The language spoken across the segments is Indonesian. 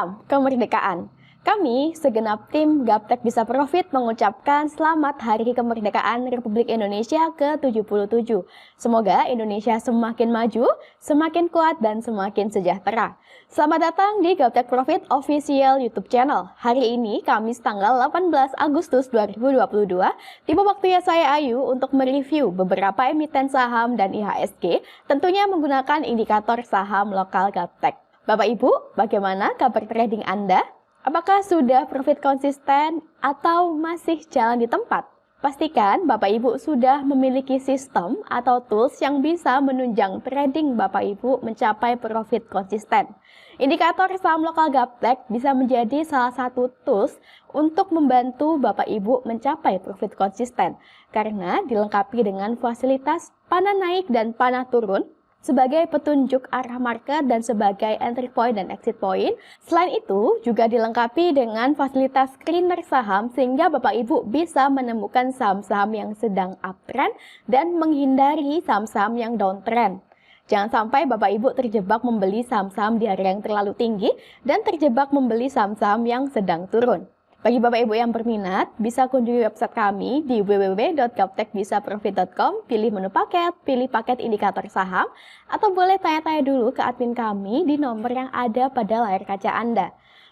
Salam kemerdekaan. Kami, segenap tim Gaptek Bisa Profit mengucapkan selamat Hari Kemerdekaan Republik Indonesia ke-77. Semoga Indonesia semakin maju, semakin kuat, dan semakin sejahtera. Selamat datang di Gaptek Profit Official YouTube Channel. Hari ini, Kamis tanggal 18 Agustus 2022, tiba waktunya saya Ayu untuk mereview beberapa emiten saham dan IHSG, tentunya menggunakan indikator saham lokal Gaptek. Bapak Ibu, bagaimana kabar trading Anda? Apakah sudah profit konsisten atau masih jalan di tempat? Pastikan Bapak Ibu sudah memiliki sistem atau tools yang bisa menunjang trading Bapak Ibu mencapai profit konsisten. Indikator saham lokal Gaptek bisa menjadi salah satu tools untuk membantu Bapak Ibu mencapai profit konsisten karena dilengkapi dengan fasilitas panah naik dan panah turun sebagai petunjuk arah market dan sebagai entry point dan exit point. Selain itu, juga dilengkapi dengan fasilitas screener saham sehingga Bapak Ibu bisa menemukan saham-saham yang sedang uptrend dan menghindari saham-saham yang downtrend. Jangan sampai Bapak Ibu terjebak membeli saham-saham di harga yang terlalu tinggi dan terjebak membeli saham-saham yang sedang turun. Bagi Bapak Ibu yang berminat, bisa kunjungi website kami di www.gaptekbisaprofit.com, pilih menu paket, pilih paket indikator saham, atau boleh tanya-tanya dulu ke admin kami di nomor yang ada pada layar kaca Anda.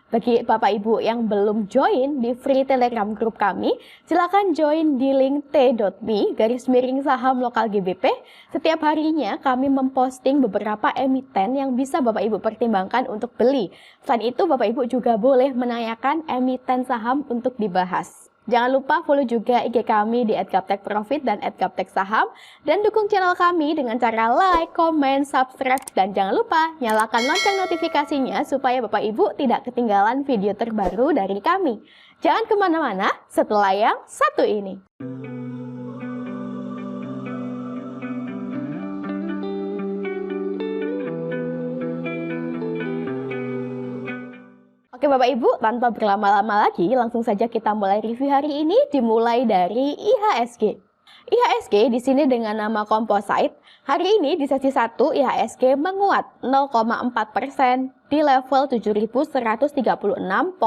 Bagi Bapak Ibu yang belum join di free Telegram group kami, silakan join di link t.me/saham lokal GBP. Setiap harinya kami memposting beberapa emiten yang bisa Bapak Ibu pertimbangkan untuk beli. Selain itu, Bapak Ibu juga boleh menanyakan emiten saham untuk dibahas. Jangan lupa follow juga IG kami di @gaptekprofit dan @gapteksaham dan dukung channel kami dengan cara like, comment, subscribe, dan jangan lupa nyalakan lonceng notifikasinya supaya Bapak Ibu tidak ketinggalan video terbaru dari kami. Jangan kemana-mana setelah yang satu ini. Oke Bapak Ibu, tanpa berlama-lama lagi, langsung saja kita mulai review hari ini dimulai dari IHSG. IHSG di sini dengan nama Composite, hari ini di sesi 1 IHSG menguat 0,4% di level 7.136,56.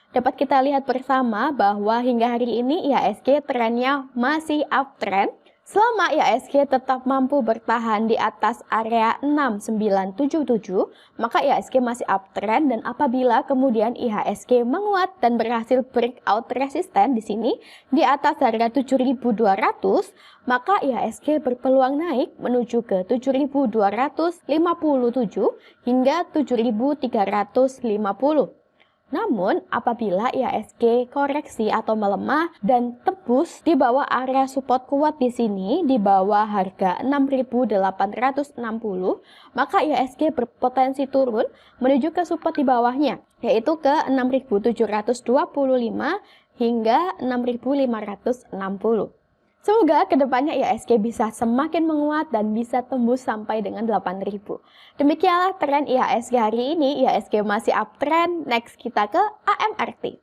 Dapat kita lihat bersama bahwa hingga hari ini IHSG trennya masih uptrend. Selama IHSG tetap mampu bertahan di atas area 6977, maka IHSG masih uptrend, dan apabila kemudian IHSG menguat dan berhasil breakout resisten di sini di atas harga 7200, maka IHSG berpeluang naik menuju ke 7257 hingga 7350. Namun, apabila IHSG koreksi atau melemah dan tembus di bawah area support kuat di sini, di bawah harga 6.860, maka IHSG berpotensi turun menuju ke support di bawahnya, yaitu ke 6.725 hingga 6.560. Semoga kedepannya IHSG bisa semakin menguat dan bisa tembus sampai dengan 8.000. Demikianlah tren IHSG hari ini. IHSG masih uptrend. Next kita ke AMRT.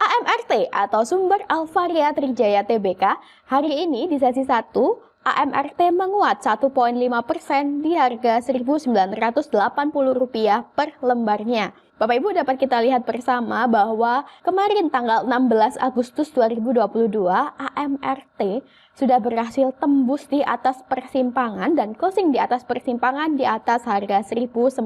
AMRT atau Sumber Alvaria Trijaya Tbk hari ini di sesi 1 AMRT menguat 1,5% di harga Rp1.980 per lembarnya. Bapak Ibu dapat kita lihat bersama bahwa kemarin tanggal 16 Agustus 2022 AMRT sudah berhasil tembus di atas persimpangan dan closing di atas persimpangan di atas harga 1.900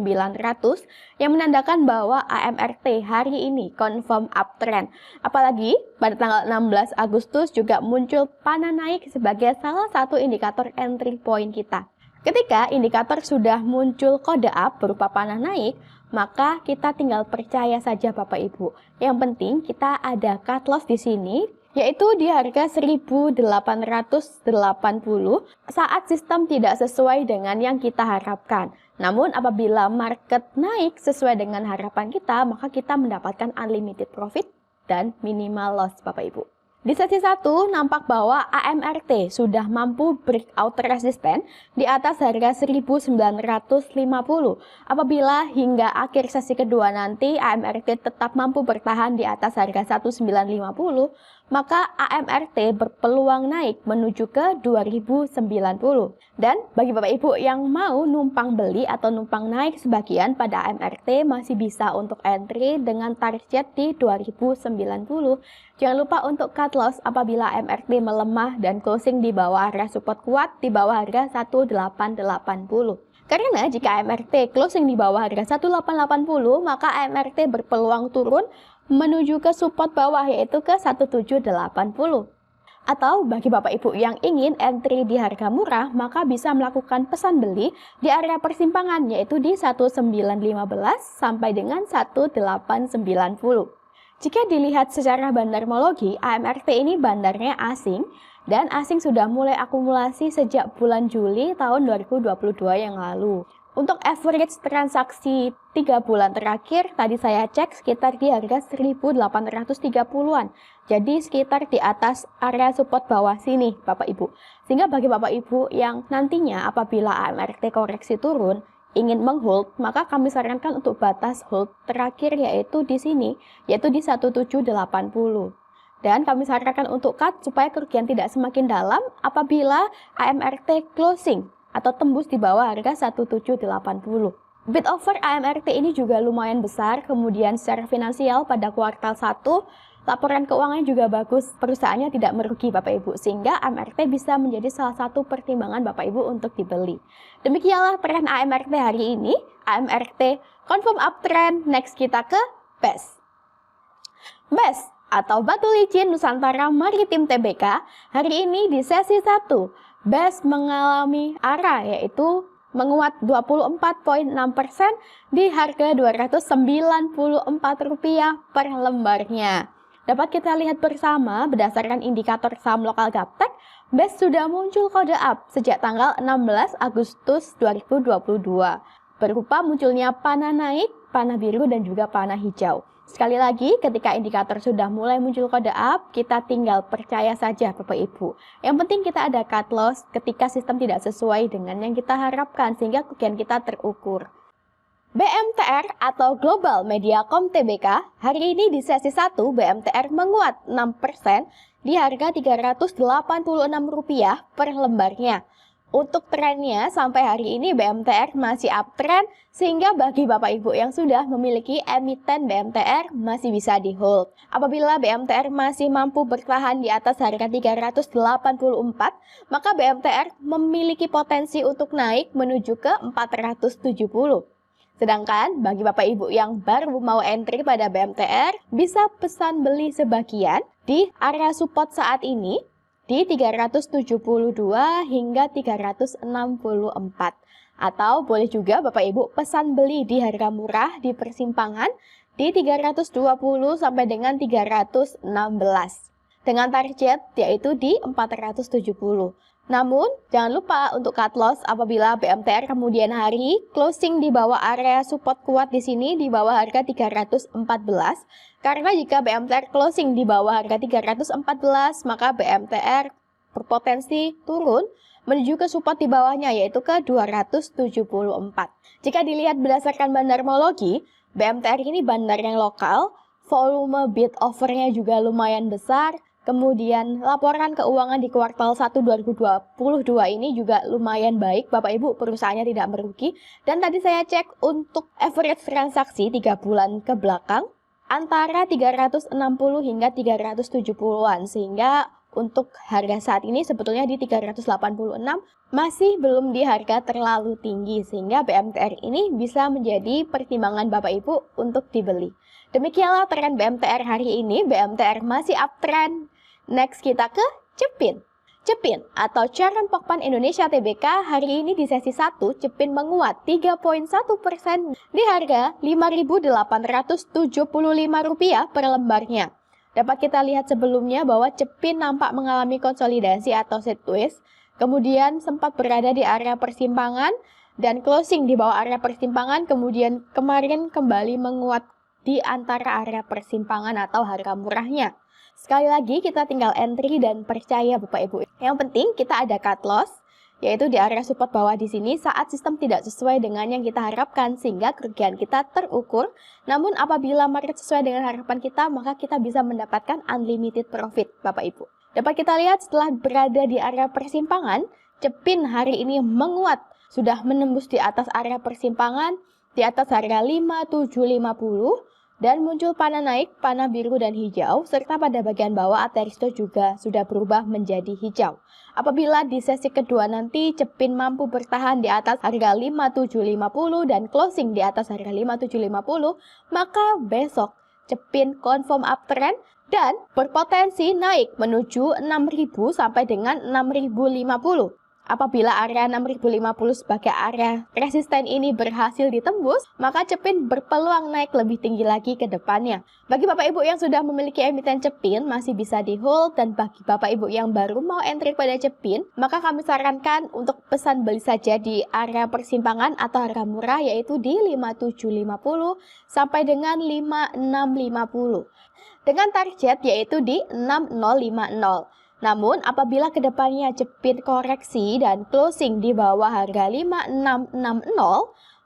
yang menandakan bahwa AMRT hari ini confirm uptrend. Apalagi pada tanggal 16 Agustus juga muncul panah naik sebagai salah satu indikator entry point kita. Ketika indikator sudah muncul kode up berupa panah naik, maka kita tinggal percaya saja Bapak Ibu. Yang penting kita ada cut loss di sini, yaitu di harga 1.880 saat sistem tidak sesuai dengan yang kita harapkan. Namun apabila market naik sesuai dengan harapan kita, maka kita mendapatkan unlimited profit dan minimal loss Bapak Ibu. Di sesi 1 nampak bahwa AMRT sudah mampu breakout resisten di atas harga 1950. Apabila hingga akhir sesi kedua nanti AMRT tetap mampu bertahan di atas harga 1950, maka AMRT berpeluang naik menuju ke 2090. Dan bagi Bapak Ibu yang mau numpang beli atau numpang naik sebagian pada AMRT masih bisa untuk entry dengan target di 2090. Jangan lupa untuk cut loss apabila AMRT melemah dan closing di bawah area support kuat di bawah harga 1880. Karena jika AMRT closing di bawah harga 1880, maka AMRT berpeluang turun menuju ke support bawah yaitu ke 1780. Atau bagi Bapak Ibu yang ingin entry di harga murah, maka bisa melakukan pesan beli di area persimpangan yaitu di 1915 sampai dengan 1890. Jika dilihat secara bandarmologi, AMRT ini bandarnya asing dan asing sudah mulai akumulasi sejak bulan Juli tahun 2022 yang lalu. Untuk average transaksi 3 bulan terakhir, tadi saya cek sekitar di harga 1830-an. Jadi sekitar di atas area support bawah sini, Bapak Ibu. Sehingga bagi Bapak Ibu yang nantinya apabila AMRT koreksi turun, ingin menghold, maka kami sarankan untuk batas hold terakhir yaitu di sini, yaitu di 1780. Dan kami sarankan untuk cut supaya kerugian tidak semakin dalam apabila AMRT closing atau tembus di bawah harga 1780. Bid offer AMRT ini juga lumayan besar, kemudian secara finansial pada kuartal 1, laporan keuangannya juga bagus, perusahaannya tidak merugi Bapak Ibu, sehingga AMRT bisa menjadi salah satu pertimbangan Bapak Ibu untuk dibeli. Demikianlah tren AMRT hari ini, AMRT confirm uptrend, next kita ke BES. BES atau Batu Licin Nusantara Maritim Tbk, hari ini di sesi 1, BES mengalami arah yaitu menguat 24,6% di harga Rp294 per lembarnya. Dapat kita lihat bersama berdasarkan indikator saham lokal Gaptek, BES sudah muncul kode up sejak tanggal 16 Agustus 2022. Berupa munculnya panah naik, panah biru dan juga panah hijau. Sekali lagi, ketika indikator sudah mulai muncul kode up, kita tinggal percaya saja Bapak Ibu. Yang penting kita ada cut loss ketika sistem tidak sesuai dengan yang kita harapkan sehingga kerugian kita terukur. BMTR atau Global Mediacom Tbk, hari ini di sesi 1 BMTR menguat 6% di harga Rp386 per lembarnya. Untuk trennya sampai hari ini BMTR masih uptrend sehingga bagi Bapak Ibu yang sudah memiliki emiten BMTR masih bisa di hold. Apabila BMTR masih mampu bertahan di atas harga 384, maka BMTR memiliki potensi untuk naik menuju ke 470. Sedangkan bagi Bapak Ibu yang baru mau entry pada BMTR, bisa pesan beli sebagian di area support saat ini di 372 hingga 364. Atau boleh juga Bapak Ibu pesan beli di harga murah di persimpangan di 320 sampai dengan 316. Dengan target yaitu di 470. Namun, jangan lupa untuk cut loss apabila BMTR kemudian hari closing di bawah area support kuat di sini di bawah harga 314. Karena jika BMTR closing di bawah harga 314, maka BMTR berpotensi turun menuju ke support di bawahnya yaitu ke 274. Jika dilihat berdasarkan bandarmologi, BMTR ini bandar yang lokal, volume bid offernya juga lumayan besar. Kemudian laporan keuangan di kuartal 1 2022 ini juga lumayan baik, Bapak Ibu perusahaannya tidak merugi. Dan tadi saya cek untuk average transaksi 3 bulan ke belakang antara 360 hingga 370-an. Sehingga untuk harga saat ini sebetulnya di 386 masih belum di harga terlalu tinggi. Sehingga BMTR ini bisa menjadi pertimbangan Bapak Ibu untuk dibeli. Demikianlah tren BMTR hari ini, BMTR masih uptrend. Next kita ke Cepin. Cepin atau Charon Pokpan Indonesia Tbk hari ini di sesi 1 Cepin menguat 3,1% di harga Rp5.875 per lembarnya. Dapat kita lihat sebelumnya bahwa Cepin nampak mengalami konsolidasi atau sideways, kemudian sempat berada di area persimpangan dan closing di bawah area persimpangan, kemudian kemarin kembali menguat di antara area persimpangan atau harga murahnya. Sekali lagi kita tinggal entry dan percaya Bapak Ibu. Yang penting kita ada cut loss yaitu di area support bawah di sini saat sistem tidak sesuai dengan yang kita harapkan sehingga kerugian kita terukur. Namun apabila market sesuai dengan harapan kita, maka kita bisa mendapatkan unlimited profit, Bapak Ibu. Dapat kita lihat setelah berada di area persimpangan, Cepin hari ini menguat, sudah menembus di atas area persimpangan, di atas harga 5750 dan muncul panah naik, panah biru dan hijau, serta pada bagian bawah Ateristo juga sudah berubah menjadi hijau. Apabila di sesi kedua nanti Cepin mampu bertahan di atas harga 5750 dan closing di atas harga 5750, maka besok Cepin confirm uptrend dan berpotensi naik menuju 6000 sampai dengan 6050. Apabila area 6050 sebagai area resisten ini berhasil ditembus, maka Cepin berpeluang naik lebih tinggi lagi ke depannya. Bagi Bapak Ibu yang sudah memiliki emiten Cepin, masih bisa di hold, dan bagi Bapak Ibu yang baru mau entry pada Cepin, maka kami sarankan untuk pesan beli saja di area persimpangan atau harga murah, yaitu di 5750 sampai dengan 5650. Dengan target yaitu di 6050. Namun, apabila kedepannya Cepin koreksi dan closing di bawah harga 5660,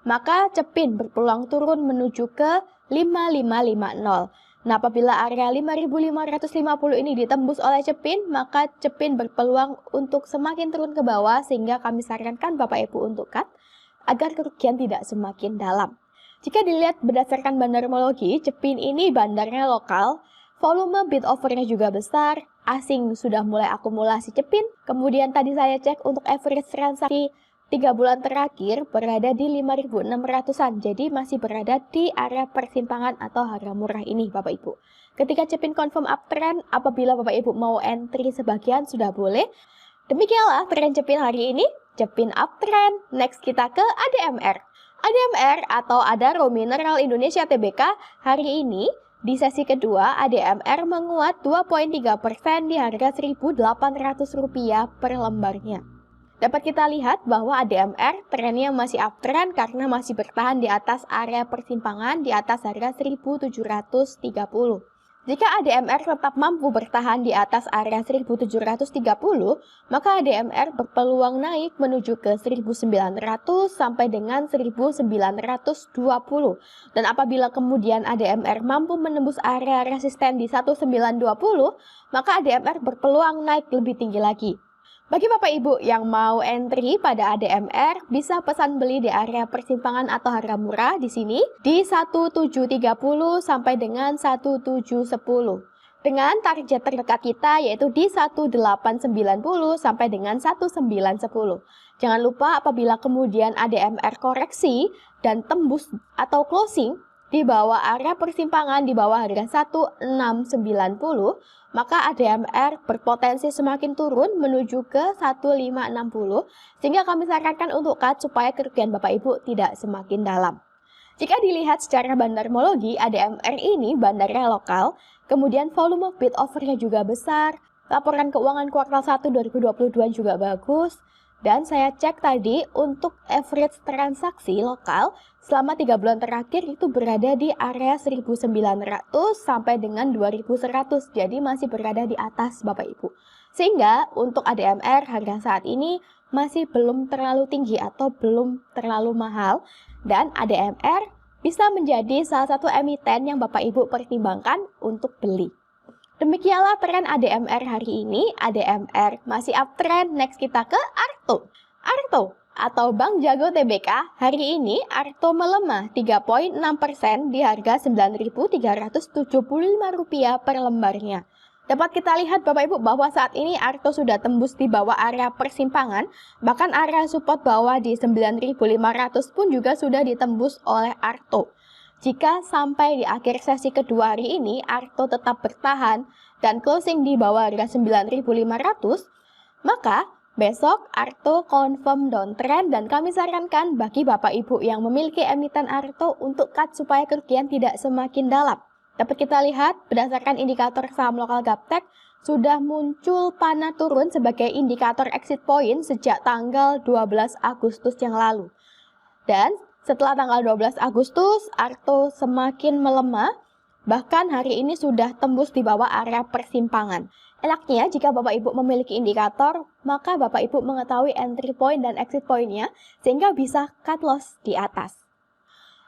maka Cepin berpeluang turun menuju ke 5550. Nah, apabila area 5550 ini ditembus oleh Cepin, maka Cepin berpeluang untuk semakin turun ke bawah sehingga kami sarankan Bapak Ibu untuk cut agar kerugian tidak semakin dalam. Jika dilihat berdasarkan bandarmologi, Cepin ini bandarnya lokal, volume bid offernya juga besar, asing sudah mulai akumulasi Cepin. Kemudian tadi saya cek untuk average transaksi 3 bulan terakhir berada di 5.600-an. Jadi masih berada di area persimpangan atau harga murah ini Bapak Ibu. Ketika Cepin confirm uptrend, apabila Bapak Ibu mau entry sebagian sudah boleh. Demikianlah tren Cepin hari ini, Cepin uptrend. Next kita ke ADMR. ADMR atau Adaro Mineral Indonesia Tbk hari ini di sesi kedua, ADMR menguat 2,3% di harga Rp1.800 per lembarnya. Dapat kita lihat bahwa ADMR trennya masih uptrend karena masih bertahan di atas area persimpangan di atas harga 1.730. Jika ADMR tetap mampu bertahan di atas area 1.730, maka ADMR berpeluang naik menuju ke 1.900 sampai dengan 1.920. Dan apabila kemudian ADMR mampu menembus area resisten di 1920, maka ADMR berpeluang naik lebih tinggi lagi. Bagi Bapak Ibu yang mau entry pada ADMR, bisa pesan beli di area persimpangan atau harga murah di sini di 1730 sampai dengan 1710. Dengan target terdekat kita yaitu di 1890 sampai dengan 1910. Jangan lupa apabila kemudian ADMR koreksi dan tembus atau closing di bawah area persimpangan di bawah harga 1690, maka ADMR berpotensi semakin turun menuju ke 1560, sehingga kami sarankan untuk cut supaya kerugian Bapak Ibu tidak semakin dalam. Jika dilihat secara bandarmologi, ADMR ini bandarnya lokal, kemudian volume bid offernya juga besar, laporan keuangan kuartal 1 2022 juga bagus, dan saya cek tadi untuk average transaksi lokal selama 3 bulan terakhir itu berada di area 1.900 sampai dengan 2.100. Jadi masih berada di atas Bapak Ibu. Sehingga untuk ADMR harga saat ini masih belum terlalu tinggi atau belum terlalu mahal. Dan ADMR bisa menjadi salah satu emiten yang Bapak Ibu pertimbangkan untuk beli. Demikianlah tren ADMR hari ini. ADMR masih uptrend. Next kita ke Arto. Arto atau Bank Jago Tbk, hari ini Arto melemah 3,6% di harga Rp9.375 per lembarnya. Dapat kita lihat Bapak Ibu bahwa saat ini Arto sudah tembus di bawah area persimpangan, bahkan area support bawah di 9.500 pun juga sudah ditembus oleh Arto. Jika sampai di akhir sesi kedua hari ini Arto tetap bertahan dan closing di bawah harga 9.500, maka besok Arto confirm downtrend dan kami sarankan bagi Bapak Ibu yang memiliki emiten Arto untuk cut supaya kerugian tidak semakin dalam. Dapat kita lihat berdasarkan indikator saham lokal Gaptek sudah muncul panah turun sebagai indikator exit point sejak tanggal 12 Agustus yang lalu. Dan setelah tanggal 12 Agustus, Arto semakin melemah, bahkan hari ini sudah tembus di bawah area persimpangan. Enaknya jika Bapak Ibu memiliki indikator, maka Bapak Ibu mengetahui entry point dan exit point-nya sehingga bisa cut loss di atas.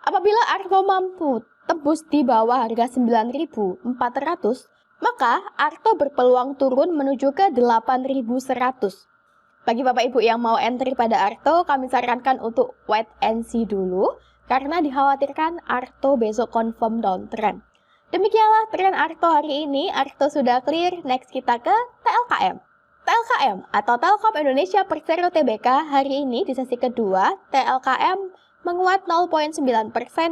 Apabila ARTO mampu tembus di bawah harga 9.400, maka ARTO berpeluang turun menuju ke 8.100. Bagi Bapak Ibu yang mau entry pada ARTO, kami sarankan untuk wait and see dulu karena dikhawatirkan ARTO besok confirm downtrend. Demikianlah tren ARTO hari ini. ARTO sudah clear, next kita ke TLKM. TLKM atau Telkom Indonesia Persero Tbk hari ini di sesi kedua, TLKM menguat 0,9%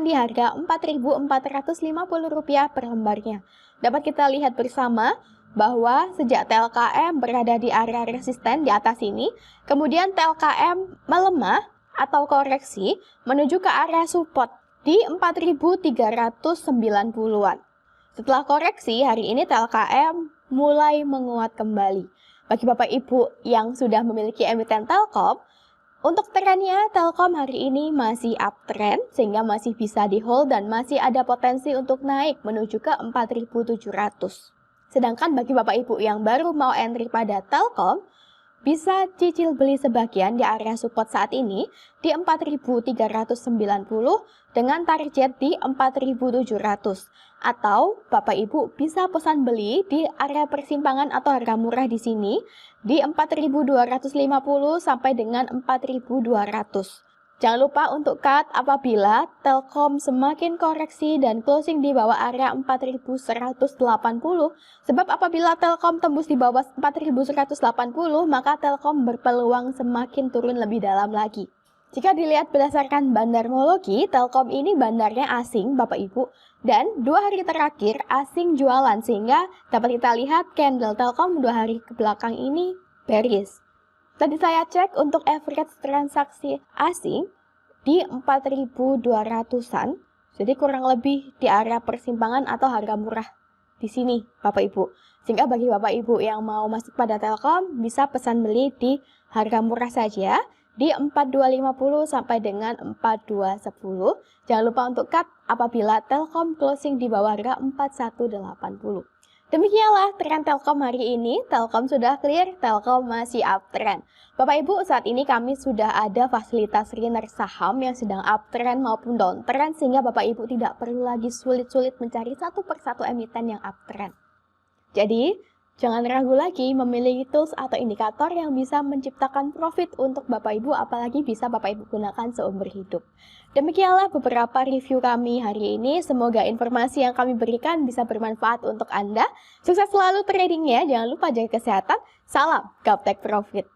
di harga Rp4.450 per lembarnya. Dapat kita lihat bersama bahwa sejak TLKM berada di area resisten di atas ini, kemudian TLKM melemah atau koreksi menuju ke area support di 4.390-an. Setelah koreksi, hari ini TLKM mulai menguat kembali. Bagi Bapak Ibu yang sudah memiliki emiten Telkom, untuk trennya Telkom hari ini masih uptrend sehingga masih bisa di hold dan masih ada potensi untuk naik menuju ke 4.700. Sedangkan bagi Bapak Ibu yang baru mau entry pada Telkom, bisa cicil beli sebagian di area support saat ini di 4.390 dengan target di 4.700. Atau Bapak Ibu bisa pesan beli di area persimpangan atau harga murah di sini di 4.250 sampai dengan 4.200. Jangan lupa untuk cut apabila Telkom semakin koreksi dan closing di bawah area 4.180. Sebab apabila Telkom tembus di bawah 4.180, maka Telkom berpeluang semakin turun lebih dalam lagi. Jika dilihat berdasarkan bandarmologi, Telkom ini bandarnya asing, Bapak Ibu. Dan 2 hari terakhir asing jualan, sehingga dapat kita lihat candle Telkom 2 hari ke belakang ini bearish. Tadi saya cek untuk average transaksi asing di 4.200-an, jadi kurang lebih di area persimpangan atau harga murah di sini, Bapak Ibu. Sehingga bagi Bapak Ibu yang mau masuk pada Telkom, bisa pesan beli di harga murah saja, di 4.250 sampai dengan 4.210. Jangan lupa untuk cut apabila Telkom closing di bawah harga 4.180. Demikianlah tren Telkom hari ini. Telkom sudah clear, Telkom masih uptrend. Bapak Ibu, saat ini kami sudah ada fasilitas screener saham yang sedang uptrend maupun downtrend, sehingga Bapak Ibu tidak perlu lagi sulit-sulit mencari satu persatu emiten yang uptrend. Jadi, jangan ragu lagi memilih tools atau indikator yang bisa menciptakan profit untuk Bapak Ibu, apalagi bisa Bapak Ibu gunakan seumur hidup. Demikianlah beberapa review kami hari ini. Semoga informasi yang kami berikan bisa bermanfaat untuk Anda. Sukses selalu tradingnya, jangan lupa jaga kesehatan. Salam Gaptek Profit.